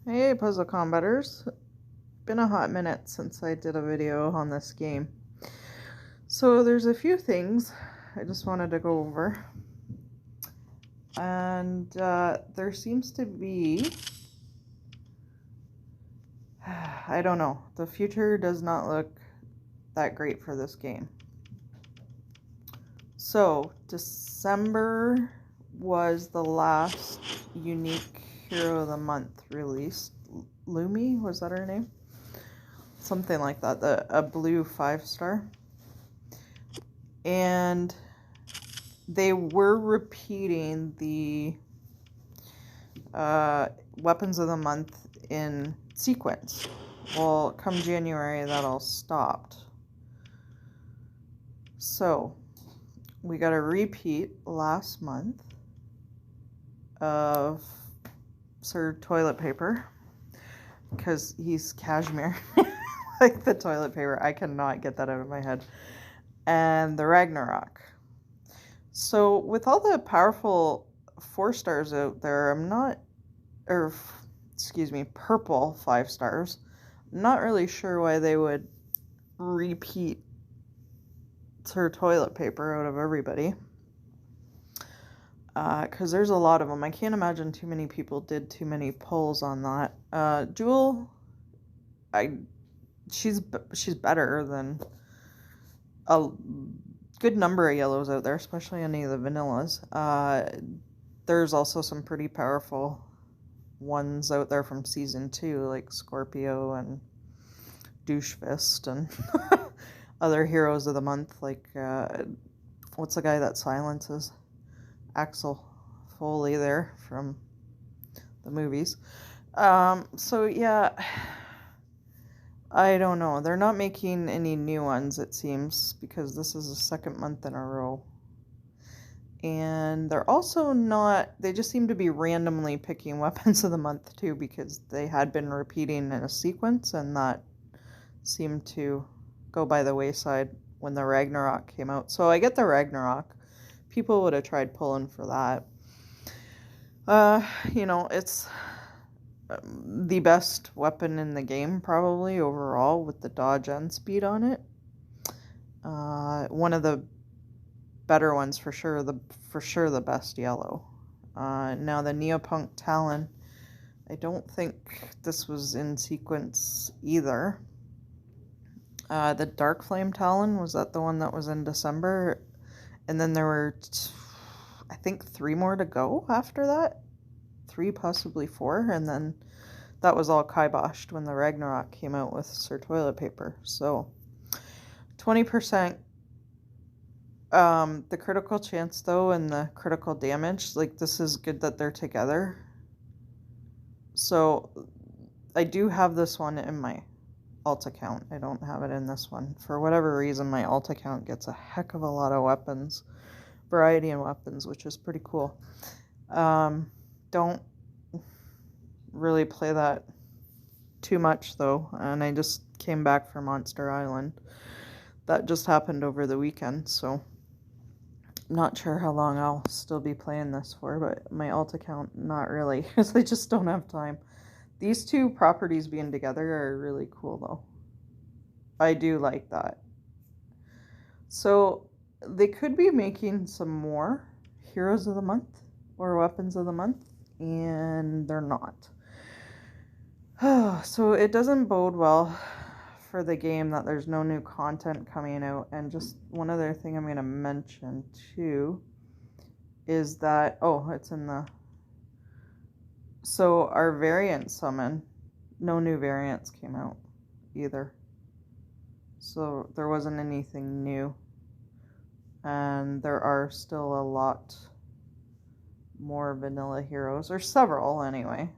Hey puzzle combaters, been a hot minute since I did a video on this game. So there's a few things I just wanted to go over. And there seems to be, I don't know, the future does not look that great for this game. So December was the last unique hero of the month released. Lumi, was that her name? Something like that, a blue 5-star. And they were repeating the weapons of the month in sequence. Well, come January, that all stopped. So we got a repeat last month of Sir Toilet Paper because he's cashmere. Like the toilet paper. I cannot get that out of my head. And the Ragnarok. So with all the powerful 4-stars out there, purple 5-stars. I'm not really sure why they would repeat Sir Toilet Paper out of everybody. Because there's a lot of them. I can't imagine too many people did too many polls on that. Jewel, she's better than a good number of yellows out there, especially any of the vanillas. There's also some pretty powerful ones out there from season 2, like Scorpio and Douche Fist and other heroes of the month, like what's the guy that silences? Axel Foley there from the movies. So yeah, I don't know. They're not making any new ones, it seems, because this is the second month in a row. And they're also not, they just seem to be randomly picking weapons of the month too, because they had been repeating in a sequence, and that seemed to go by the wayside when the Ragnarok came out. So I get the Ragnarok. People would have tried pulling for that. It's the best weapon in the game probably overall with the dodge and speed on it. One of the better ones for sure. The best yellow. Now the Neopunk Talon. I don't think this was in sequence either. The Dark Flame Talon, was that the one that was in December? And then there were, I think, 3 more to go after that. 3, possibly 4. And then that was all kiboshed when the Ragnarok came out with Sir Toilet Paper. So 20%. The critical chance, though, and the critical damage, like, this is good that they're together. So I do have this one in my alt account. I don't have it in this one. For whatever reason, my alt account gets a heck of a lot of weapons, variety in weapons, which is pretty cool. Don't really play that too much, though, and I just came back from Monster Island. That just happened over the weekend, so I'm not sure how long I'll still be playing this for, but my alt account, not really, because I just don't have time. These two properties being together are really cool, though. I do like that. So they could be making some more Heroes of the Month or Weapons of the Month, and they're not. So it doesn't bode well for the game that there's no new content coming out. And just one other thing I'm going to mention too is that, it's in the... So our variant summon, no new variants came out either. So there wasn't anything new. And there are still a lot more vanilla heroes, or several anyway,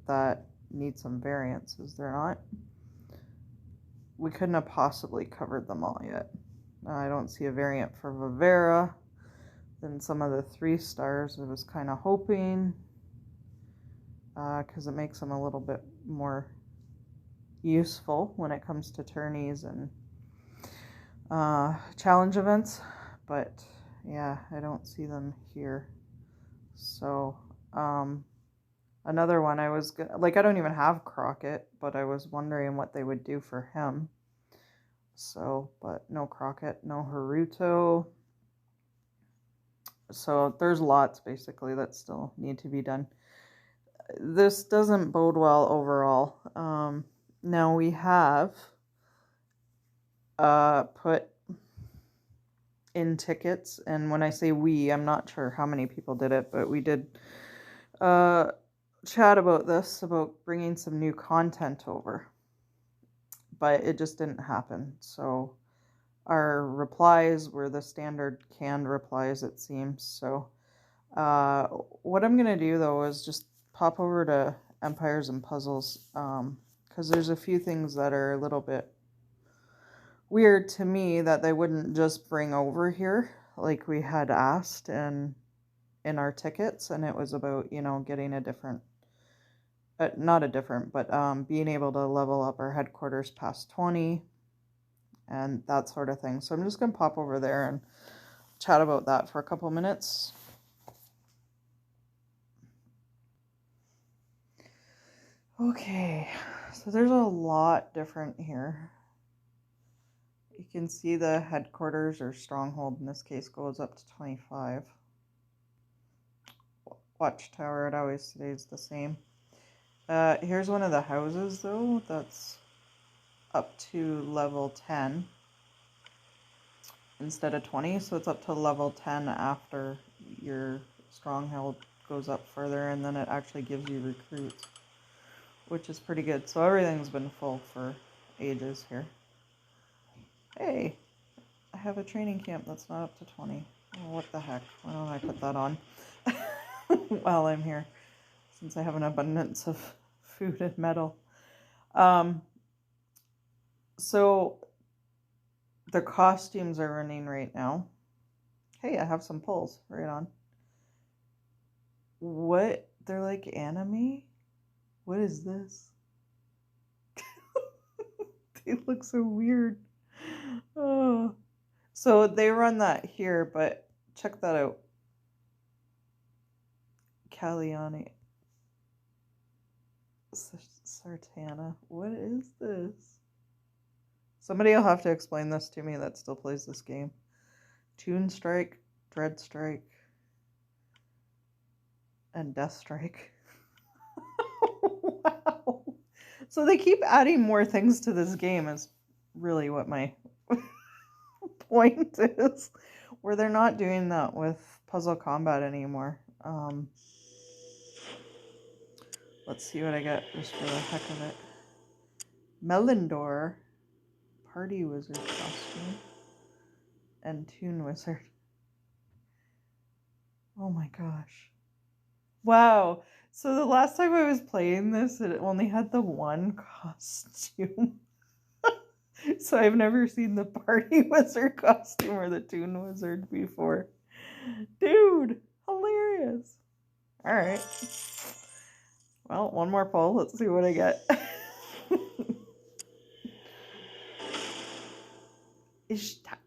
that need some variants, is there not? We couldn't have possibly covered them all yet. I don't see a variant for Vivera. Then some of the 3-stars, I was kind of hoping, because it makes them a little bit more useful when it comes to tourneys and challenge events. But yeah, I don't see them here. So I Another one I was like, I don't even have Crockett, but I was wondering what they would do for him. So, but no Crockett, no Haruto. So there's lots basically that still need to be done. This doesn't bode well overall. Now we have put in tickets, and when I say we, I'm not sure how many people did it, but we did chat about this, about bringing some new content over, but it just didn't happen. So our replies were the standard canned replies, it seems. So what I'm gonna do though is just pop over to Empires and Puzzles, because there's a few things that are a little bit weird to me that they wouldn't just bring over here like we had asked and in our tickets, and it was about, you know, getting a different not a different, but being able to level up our headquarters past 20 and that sort of thing. So I'm just gonna pop over there and chat about that for a couple minutes. Okay, so there's a lot different here. You can see the headquarters or stronghold in this case goes up to 25. Watchtower, it always stays the same. Here's one of the houses though, that's up to level 10 instead of 20, so it's up to level 10 after your stronghold goes up further, and then it actually gives you recruits, which is pretty good. So everything's been full for ages here. Hey, I have a training camp that's not up to 20. Oh, what the heck? Why don't I put that on while I'm here, since I have an abundance of food and metal. So the costumes are running right now. Hey, I have some pulls right on. What? They're like anime? What is this? They look so weird. Oh. So they run that here, but check that out. Caliani. Sartana. What is this? Somebody will have to explain this to me that still plays this game. Toon Strike, Dread Strike, and Death Strike. Wow. So they keep adding more things to this game is really what my point is. Where they're not doing that with puzzle combat anymore. Let's see what I get just for the heck of it. Melindor, Party Wizard costume, and Toon Wizard. Oh my gosh. Wow. So the last time I was playing this, it only had the one costume. So I've never seen the Party Wizard costume or the Toon Wizard before. Dude, hilarious. All right. Well, one more pull. Let's see what I get. Ishtak.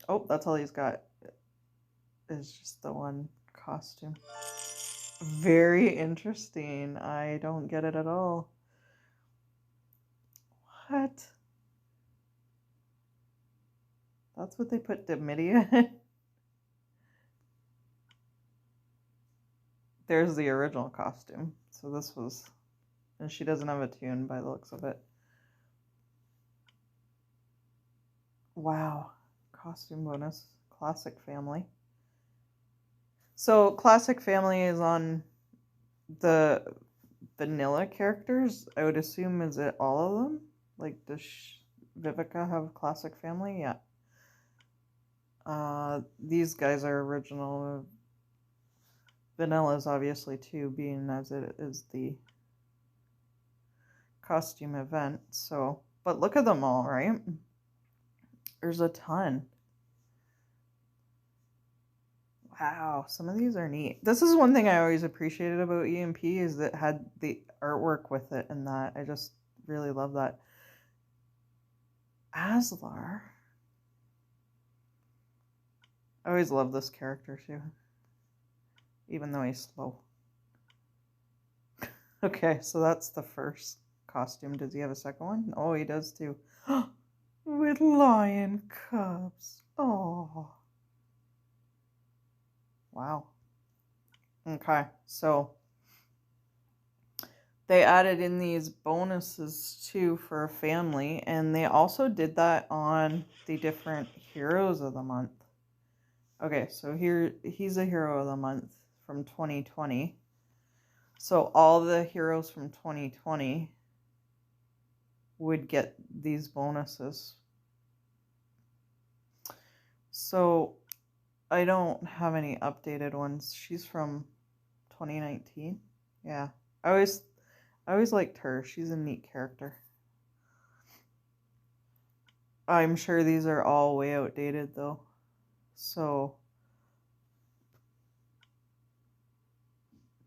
Oh, that's all he's got. Is just the one costume. Very interesting. I don't get it at all. What? That's what they put Demidia in? There's the original costume. So this was... And she doesn't have a tune by the looks of it. Wow. Costume bonus. Classic family. So Classic family is on the vanilla characters. I would assume, is it all of them? Like, does Vivica have Classic family? Yeah. These guys are original. Vanilla's obviously too, being as it is the costume event. So, but look at them all, right? There's a ton. Wow, some of these are neat. This is one thing I always appreciated about EMP, is that it had the artwork with it, and that I just really love that. Aslar. I always love this character too. even though he's slow. Okay, so that's the first costume. Does he have a second one? Oh, he does too. With lion cubs. Oh. Wow. Okay, so they added in these bonuses too for a family, and they also did that on the different heroes of the month. Okay, so here he's a hero of the month from 2020. So all the heroes from 2020 would get these bonuses. So I don't have any updated ones. She's from 2019. Yeah. I always liked her. She's a neat character. I'm sure these are all way outdated though. So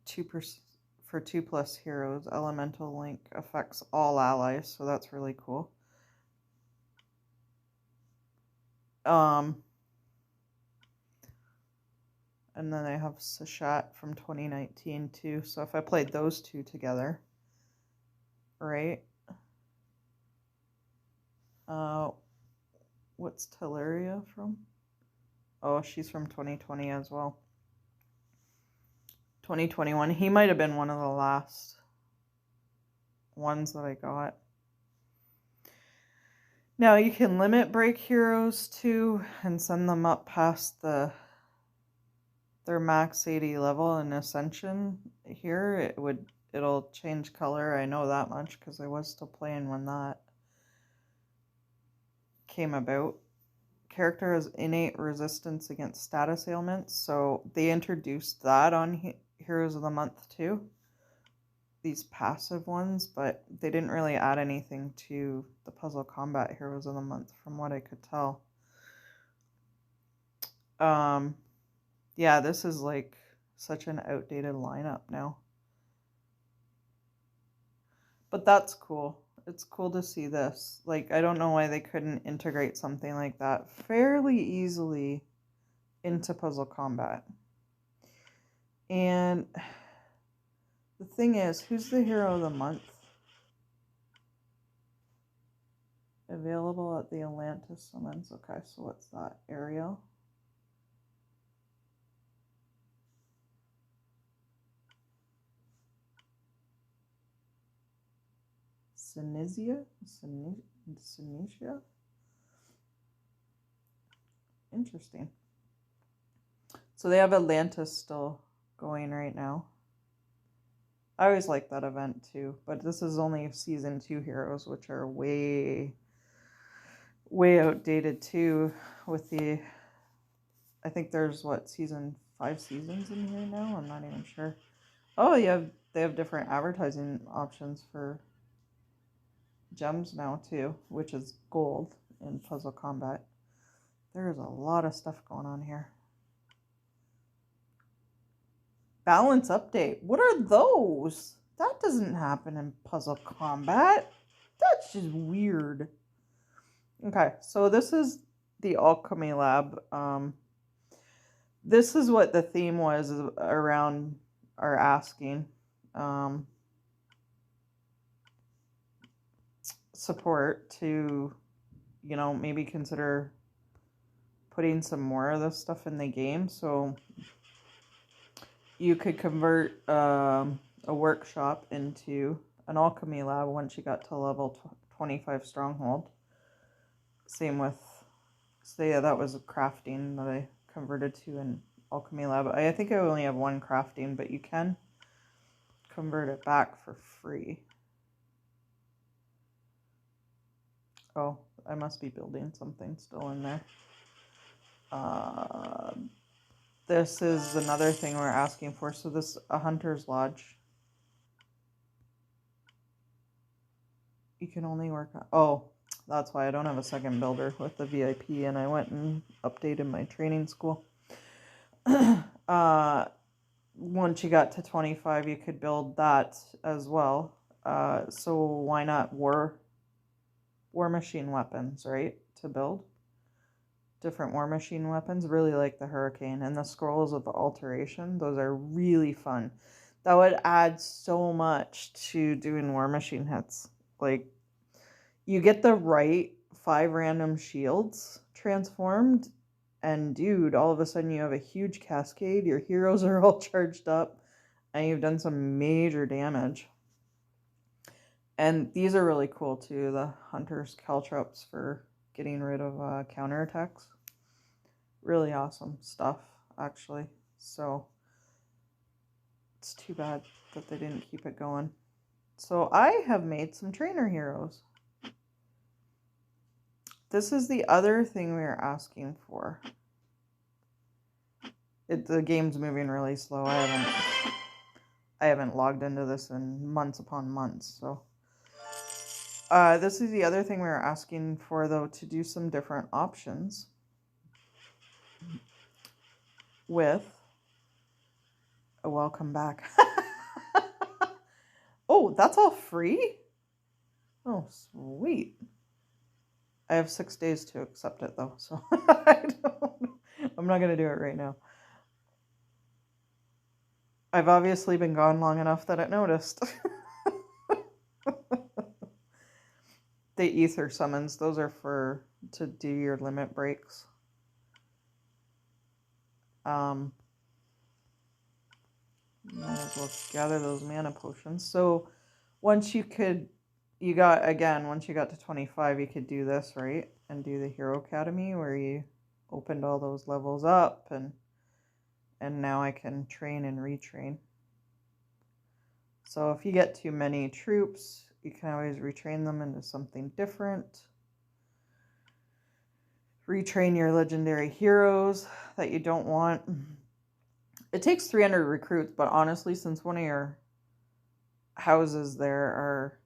2% for 2+ heroes, elemental link affects all allies, so that's really cool. And then I have Sashat from 2019 too. So if I played those two together, right? What's Teleria from? Oh, she's from 2020 as well. 2021. He might have been one of the last ones that I got. Now you can limit break heroes too and send them up past their max 80 level in Ascension. Here it'll change color. I know that much because I was still playing when that came about. Character has innate resistance against status ailments, so they introduced that on Heroes of the Month too. These passive ones, but they didn't really add anything to the Puzzle Combat Heroes of the Month from what I could tell. Yeah, this is like such an outdated lineup now. But that's cool. It's cool to see this. Like, I don't know why they couldn't integrate something like that fairly easily into Puzzle Combat. And the thing is, who's the hero of the month? Available at the Atlantis summons. Okay, so what's that? Ariel? Synisia? Synesia? Interesting. So they have Atlantis still going right now. I always like that event too, but this is only season 2 heroes, which are way outdated too. With I think there's season 5 seasons in here now. I'm not even sure. Oh, they have different advertising options for gems now too, which is gold in Puzzle Combat. There's a lot of stuff going on here. Balance update. What are those? That doesn't happen in Puzzle Combat. That's just weird. Okay, so this is the Alchemy Lab. This is what the theme was around our asking. Support to, maybe consider putting some more of this stuff in the game. So you could convert a workshop into an alchemy lab once you got to level 25 stronghold. Same with, so yeah, that was a crafting that I converted to an alchemy lab. I think I only have one crafting, but you can convert it back for free. Oh, I must be building something still in there. This is another thing we're asking for. So this, a hunter's lodge. You can only work on, oh, that's why I don't have a second builder with the VIP, and I went and updated my training school. Once you got to 25, you could build that as well. So why not war machine weapons, right, to build? different War Machine weapons. Really like the Hurricane and the Scrolls of Alteration. Those are really fun. That would add so much to doing War Machine hits. Like, you get the right 5 random shields transformed, and dude, all of a sudden you have a huge cascade. Your heroes are all charged up, and you've done some major damage. And these are really cool too, the Hunter's Caltrops for getting rid of counterattacks. Really awesome stuff, actually. So it's too bad that they didn't keep it going. So I have made some trainer heroes. This is the other thing we were asking for. The game's moving really slow. I haven't logged into this in months upon months. So this is the other thing we were asking for, though, to do some different options with a welcome back. Oh, that's all free? Oh, sweet. I have 6 days to accept it, though, so I'm not going to do it right now. I've obviously been gone long enough that it noticed. The ether summons, those are to do your limit breaks. Might as well gather those mana potions. So once you got to 25, you could do this, right? And do the Hero Academy where you opened all those levels up, and now I can train and retrain. So if you get too many troops, you can always retrain them into something different. Retrain your legendary heroes that you don't want. It takes 300 recruits, but honestly, since one of your houses there are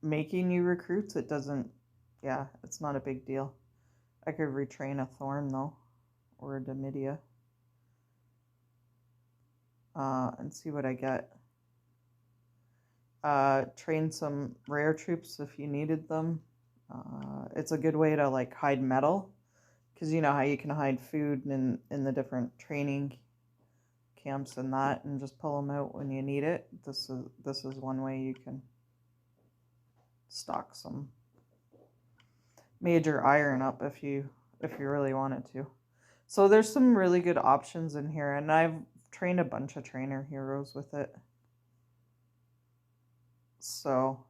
making you recruits, it's not a big deal. I could retrain a Thorn, though, or a Domitia, and see what I get. Train some rare troops if you needed them. It's a good way to like hide metal, because you know how you can hide food in the different training camps and that, and just pull them out when you need it. This is one way you can stock some major iron up if you really wanted to. So there's some really good options in here, and I've trained a bunch of trainer heroes with it. So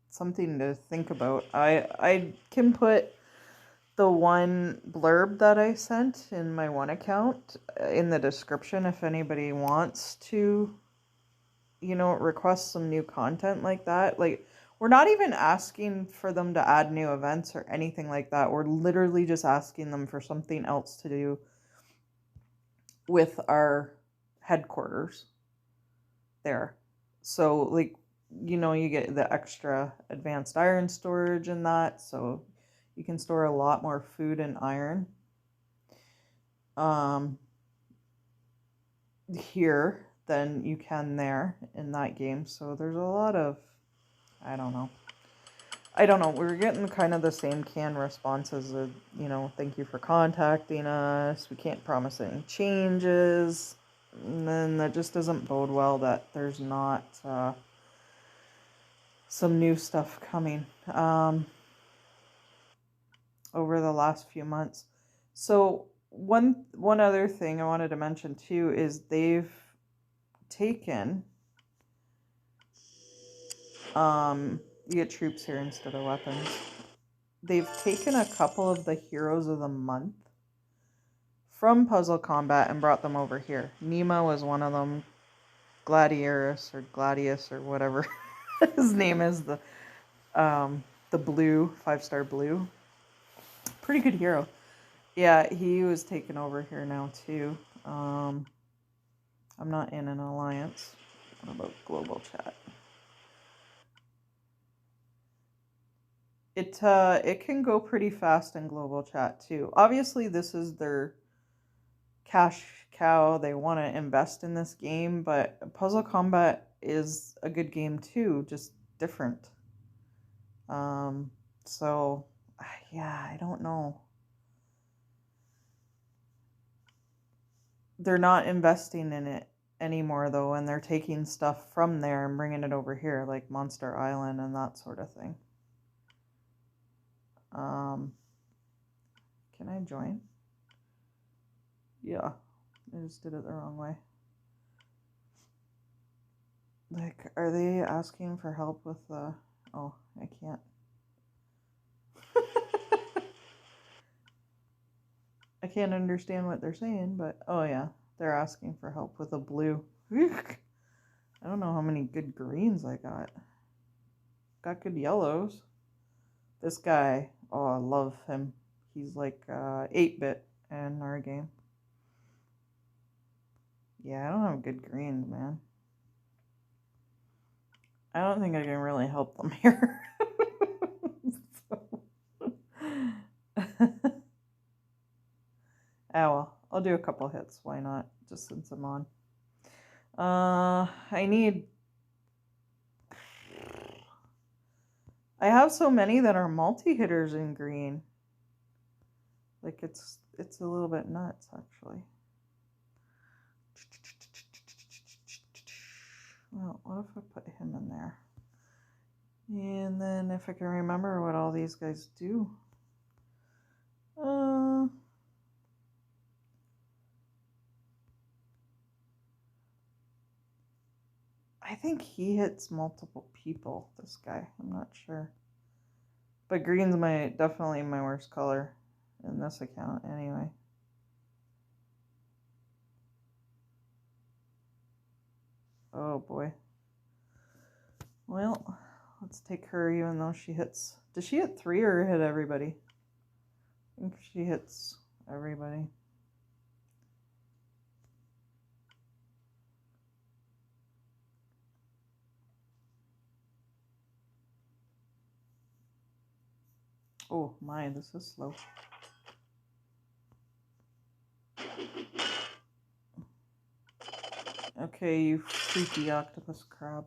something to think about. I can put the one blurb that I sent in my one account in the description if anybody wants to, request some new content like that. Like, we're not even asking for them to add new events or anything like that. We're literally just asking them for something else to do with our headquarters there. So, like, you get the extra advanced iron storage and that, so you can store a lot more food and iron here than you can there in that game. So there's a lot of, I don't know. We're getting kind of the same canned responses of, thank you for contacting us. We can't promise any changes. And then that just doesn't bode well that there's not some new stuff coming over the last few months. So one other thing I wanted to mention too is they've taken you get troops here instead of weapons. They've taken a couple of the heroes of the month from Puzzle Combat and brought them over here. Nemo was one of them. Gladius or whatever his name is, the blue 5-star blue, pretty good hero. Yeah, he was taken over here now too. I'm not in an alliance. What about global chat? It can go pretty fast in global chat too. Obviously, this is their cash cow. They want to invest in this game, but Puzzle Combat is a good game too, just different. So yeah, I don't know. they're not investing in it anymore though, and they're taking stuff from there and bringing it over here, like Monster Island and that sort of thing. Can I join? Yeah, I just did it the wrong way. Like, are they asking for help with the... Oh, I can't. I can't understand what they're saying, but... Oh, yeah. They're asking for help with a blue. I don't know how many good greens I got. Got good yellows. This guy, oh, I love him. He's like 8-bit in our game. Yeah, I don't have good greens, man. I don't think I can really help them here. well, I'll do a couple hits. Why not? Just since I'm on. I have so many that are multi-hitters in green. Like, it's a little bit nuts, actually. Well, what if I put him in there? And then if I can remember what all these guys do. I think he hits multiple people, this guy. I'm not sure. But green's definitely my worst color in this account anyway. Oh boy. Well, let's take her even though she hits... Does she hit 3 or hit everybody? I think she hits everybody. Oh my, this is slow. Okay, you freaky octopus crab.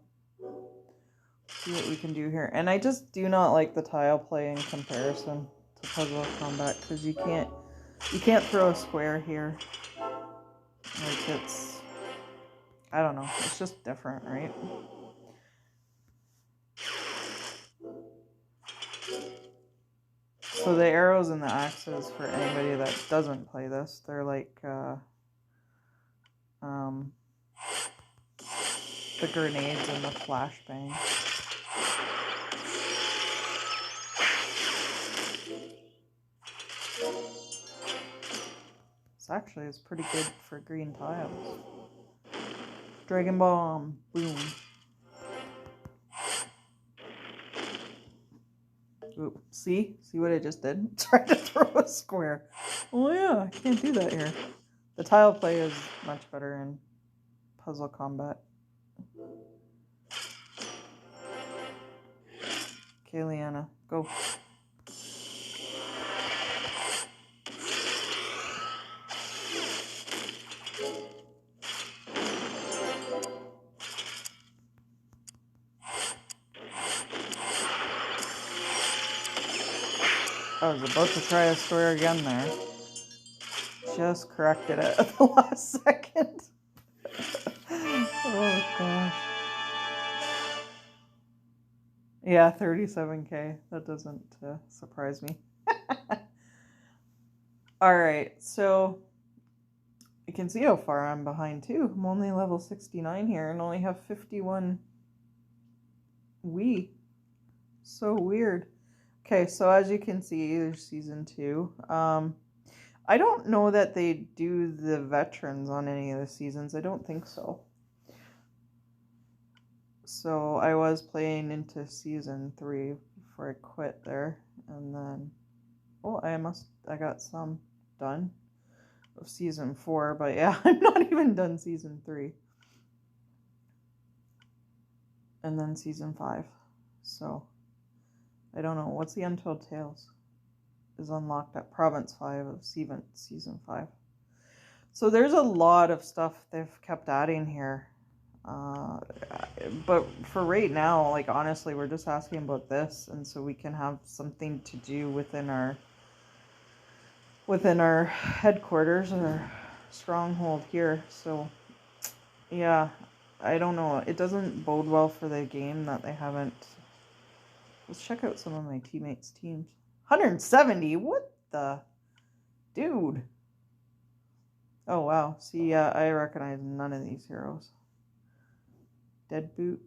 See what we can do here. And I just do not like the tile play in comparison to Puzzle Combat, because you can't throw a square here. Like, it's... I don't know. It's just different, right? So the arrows and the axes, for anybody that doesn't play this, they're like the grenades and the flashbang. It's pretty good for green tiles. Dragon Bomb, boom. Ooh, see what I just did? Tried to throw a square. Oh yeah, I can't do that here. The tile play is much better in Puzzle Combat. Okay, Leanna, go. I was about to try a square again there. Just corrected it at the last second. Oh gosh. Yeah, 37k. That doesn't surprise me. Alright, so you can see how far I'm behind too. I'm only level 69 here and only have 51 Wii. So weird. Okay, so as you can see, there's season 2. I don't know that they do the veterans on any of the seasons. I don't think so. So I was playing into season 3 before I quit there, and then I got some done of season 4, but yeah, I'm not even done season 3. And then season 5. So I don't know. What's the Untold Tales is unlocked at Province 5 of season 5. So there's a lot of stuff they've kept adding here. But for right now, like, honestly, we're just asking about this, and so we can have something to do within our headquarters or stronghold here, so yeah, I don't know. It doesn't bode well for the game that they haven't. Let's check out some of my teammates' teams. 170? What the? Dude. Oh, wow. See, I recognize none of these heroes. Deadboot.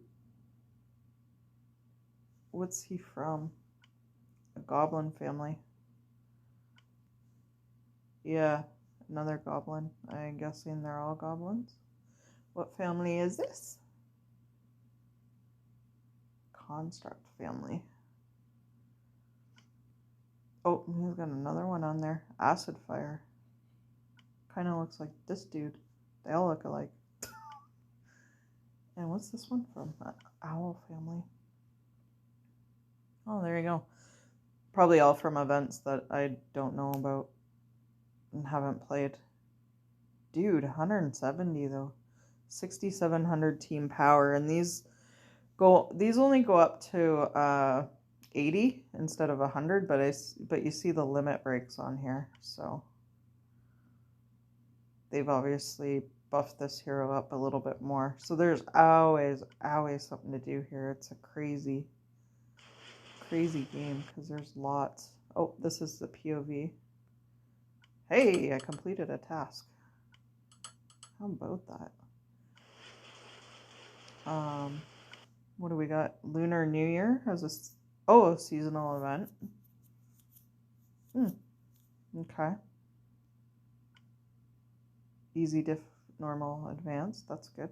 What's he from? A goblin family. Yeah, another goblin. I'm guessing they're all goblins. What family is this? Construct family. Oh, he's got another one on there. Acid Fire. Kind of looks like this dude. They all look alike. And what's this one from? Owl family. Oh, there you go. Probably all from events that I don't know about and haven't played. Dude, 170 though. 6,700 team power, and these only go up to 80 instead of 100, but you see the limit breaks on here, so they've obviously buffed this hero up a little bit more. So there's always something to do here. It's a crazy game because there's lots. Oh, this is the POV. Hey, I completed a task. How about that? What do we got? Lunar New Year has a seasonal event. Okay. Easy, diff, normal, advanced. That's good.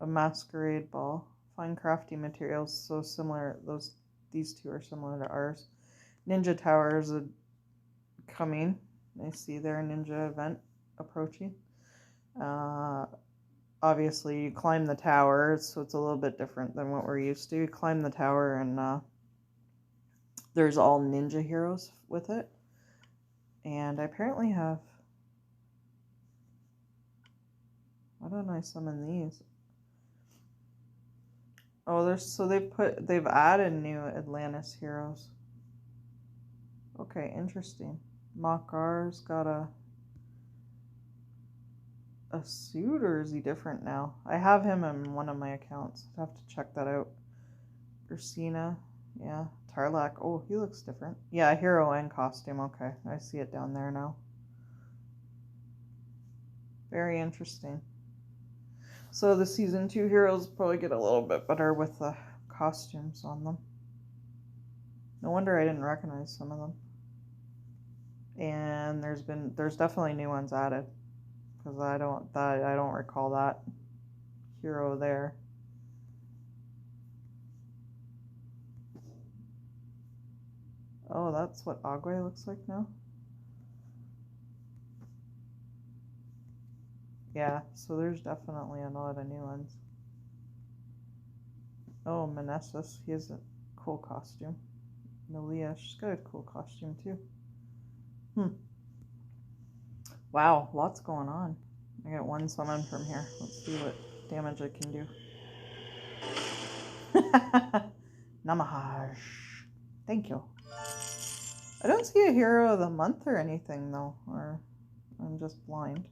A masquerade ball. Find crafty materials. So similar. These two are similar to ours. Ninja Tower is coming. I see their ninja event approaching. Obviously, you climb the tower, so it's a little bit different than what we're used to. You climb the tower, and there's all ninja heroes with it. And I apparently have... Why don't I summon these? Oh, they've added new Atlantis heroes. Okay, interesting. Makar's got a suit, or is he different now? I have him in one of my accounts. I have to check that out. Ursina, yeah. Tarlac, oh, he looks different. Yeah, hero and costume, okay. I see it down there now. Very interesting. So the Season 2 heroes probably get a little bit better with the costumes on them. No wonder I didn't recognize some of them. And there's definitely new ones added. Because I don't recall that hero there. Oh, that's what Agwe looks like now? Yeah, so there's definitely a lot of new ones. Oh, Manessus, he has a cool costume. Malia, she's got a cool costume too. Wow, lots going on. I got one summon from here. Let's see what damage I can do. Namahaj. Thank you. I don't see a hero of the month or anything though, or I'm just blind.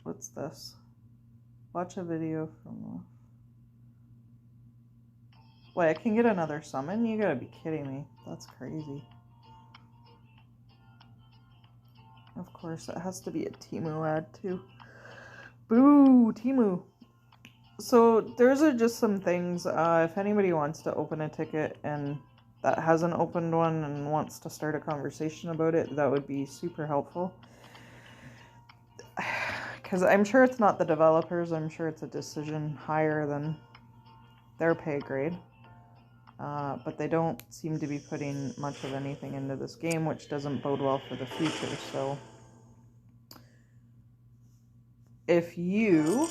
What's this? Watch a video from... Wait, I can get another summon? You gotta be kidding me. That's crazy. Of course, it has to be a Temu ad too. Boo, Temu. So those are just some things. If anybody wants to open a ticket and that hasn't opened one and wants to start a conversation about it, that would be super helpful. Because I'm sure it's not the developers. I'm sure it's a decision higher than their pay grade. But they don't seem to be putting much of anything into this game, which doesn't bode well for the future. So if you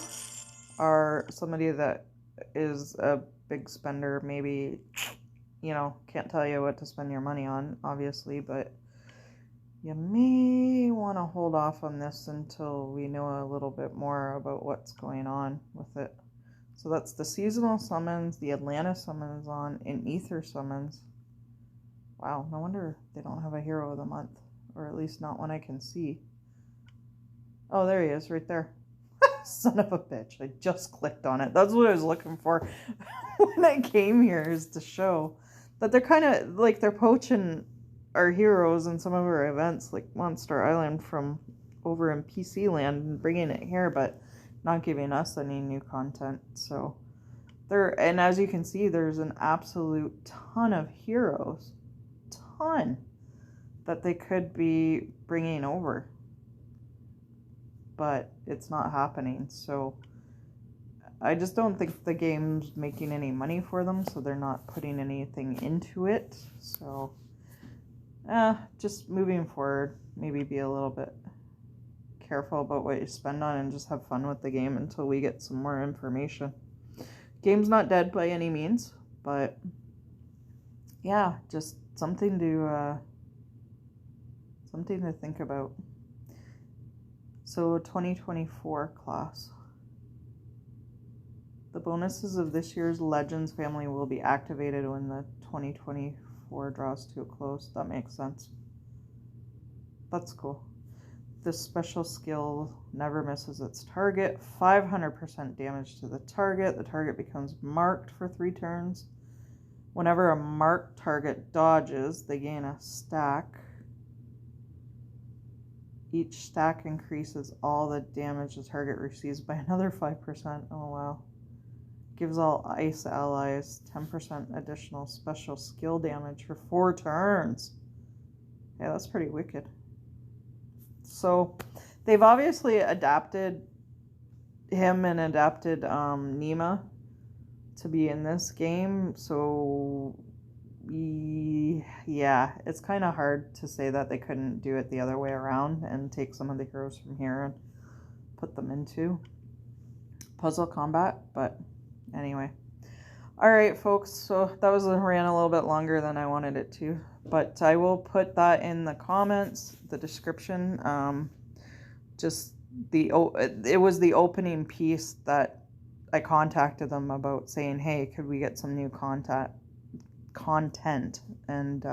are somebody that is a big spender, maybe, can't tell you what to spend your money on, obviously, but you may want to hold off on this until we know a little bit more about what's going on with it. So that's the seasonal summons, the Atlanta summons on, and Ether summons. Wow, no wonder they don't have a hero of the month or at least not one I can see. Oh, there he is, right there. Son of a bitch, I just clicked on it. That's what I was looking for when I came here, is to show that they're kind of like they're poaching our heroes in some of our events, like Monster Island from over in PC land, and bringing it here, but not giving us any new content. So there, and as you can see, there's an absolute ton of heroes, ton, that they could be bringing over, but it's not happening. So I just don't think the game's making any money for them, so they're not putting anything into it. So just moving forward, maybe be a little bit careful about what you spend on and just have fun with the game until we get some more information. Game's not dead by any means, but yeah, just something to think about. So 2024 class. The bonuses of this year's Legends family will be activated when the 2024 draws to a close. That makes sense. That's cool. This special skill never misses its target. 500% damage to the target. The target becomes marked for 3 turns. Whenever a marked target dodges, they gain a stack. Each stack increases all the damage the target receives by another 5%. Oh, wow. Gives all ice allies 10% additional special skill damage for 4 turns. Yeah, that's pretty wicked. So they've obviously adapted him and adapted Nima to be in this game. So yeah, it's kind of hard to say that they couldn't do it the other way around and take some of the heroes from here and put them into puzzle combat. But anyway, all right, folks, so that ran a little bit longer than I wanted it to, but I will put that in the comments, the description. It was the opening piece that I contacted them about, saying, hey, could we get some new content, and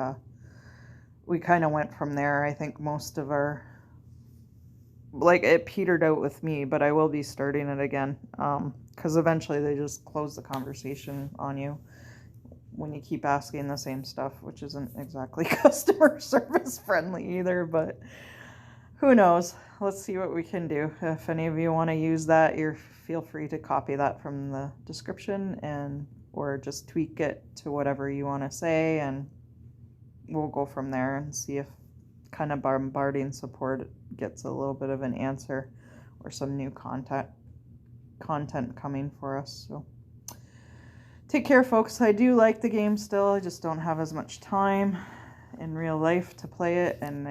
we kind of went from there. I think most of our, like, it petered out with me, but I will be starting it again, because eventually they just close the conversation on you when you keep asking the same stuff, which isn't exactly customer service friendly either, but who knows. Let's see what we can do. If any of you want to use that, feel free to copy that from the description or just tweak it to whatever you want to say, and we'll go from there and see if kind of bombarding support gets a little bit of an answer or some new content coming for us. So take care, folks. I do like the game still. I just don't have as much time in real life to play it, and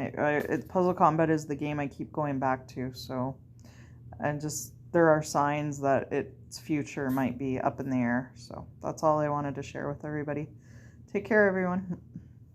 Puzzle Combat is the game I keep going back to. So, and just there are signs that its future might be up in the air. So that's all I wanted to share with everybody. Take care, everyone.